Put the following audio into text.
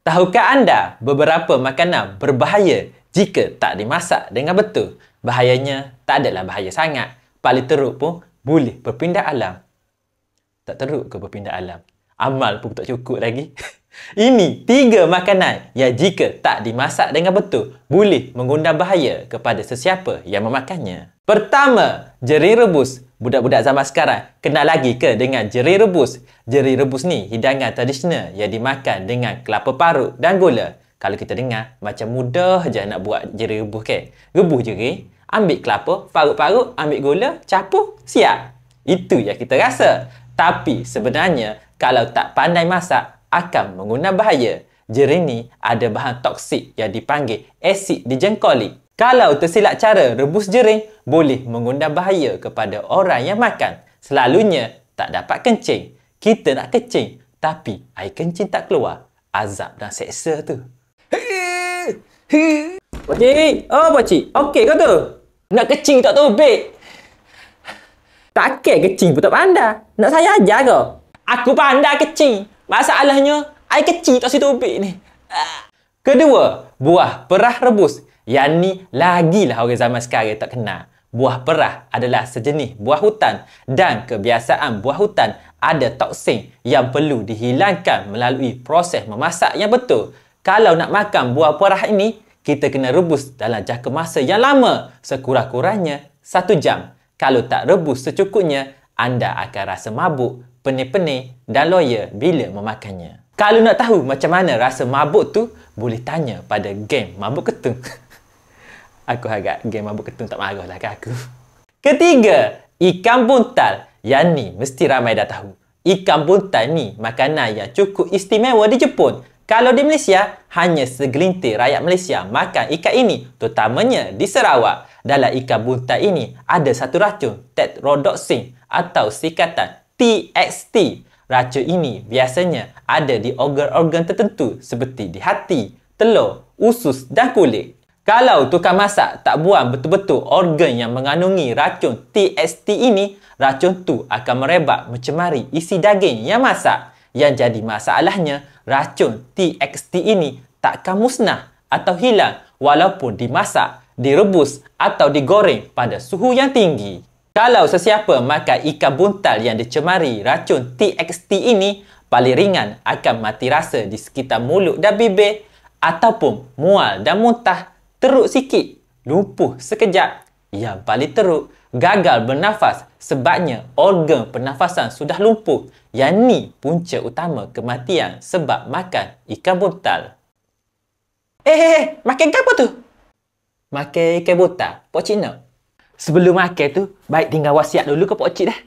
Tahukah anda beberapa makanan berbahaya jika tak dimasak dengan betul? Bahayanya tak adalah bahaya sangat. Paling teruk pun boleh berpindah alam. Tak teruk ke berpindah alam? Amal pun tak cukup lagi. Ini 3 makanan yang jika tak dimasak dengan betul boleh mengundang bahaya kepada sesiapa yang memakannya. Pertama, jeri rebus. Budak-budak zaman sekarang kenal lagi ke dengan jeri rebus? Jeri rebus ni hidangan tradisional yang dimakan dengan kelapa parut dan gula. Kalau kita dengar macam mudah je nak buat jeri rebus kan? Rebus jeri, ambil kelapa, parut-parut, ambil gula, campur, siap. Itu yang kita rasa. Tapi sebenarnya kalau tak pandai masak akan mengundang bahaya. Jeri ni ada bahan toksik yang dipanggil asid dijengkolik. Kalau tersilap cara rebus jering, boleh mengundang bahaya kepada orang yang makan. Selalunya tak dapat kencing. Kita nak kencing, tapi air kencing tak keluar. Azab dan seksa tu. Pakcik! Oh, pakcik! Okey kau tu? Nak kencing tak tobek? Tak kencing pun tak pandai. Nak saya ajar ke? Aku pandai kencing. Masalahnya, air kecil tak tobek ni. Kedua, buah perah rebus. Yang ni lagilah orang zaman sekarang tak kenal. Buah perah adalah sejenis buah hutan dan kebiasaan buah hutan ada toksin yang perlu dihilangkan melalui proses memasak yang betul. Kalau nak makan buah perah ini, kita kena rebus dalam jangka masa yang lama, sekurang-kurangnya 1 jam. Kalau tak rebus secukupnya, anda akan rasa mabuk, pening-pening dan loya bila memakannya. Kalau nak tahu macam mana rasa mabuk tu, boleh tanya pada geng mabuk ketung. Aku harap geng mabuk ketung tak marah lah ke aku. Ketiga, ikan buntal. Yang ni mesti ramai dah tahu. Ikan buntal ni makanan yang cukup istimewa di Jepun. Kalau di Malaysia, hanya segelintir rakyat Malaysia makan ikan ini, terutamanya di Sarawak. Dalam ikan buntal ini ada satu racun, tetrodotoxin atau singkatan TXT. Racun ini biasanya ada di organ-organ tertentu seperti di hati, telur, usus dan kulit. Kalau tukang masak tak buang betul-betul organ yang mengandungi racun TXT ini, racun tu akan merebak mencemari isi daging yang masak. Yang jadi masalahnya, racun TXT ini takkan musnah atau hilang walaupun dimasak, direbus atau digoreng pada suhu yang tinggi. Kalau sesiapa makan ikan buntal yang dicemari racun TXT ini, paling ringan akan mati rasa di sekitar mulut dan bibir, ataupun mual dan muntah, teruk sikit, lumpuh sekejap. Yang paling teruk, gagal bernafas sebabnya organ pernafasan sudah lumpuh. Yang ni punca utama kematian sebab makan ikan buntal. Makan apa tu? Makan ikan buntal, Pak Cik nak? Sebelum makan tu, baik tinggal wasiat dulu ke Pak Cik dah.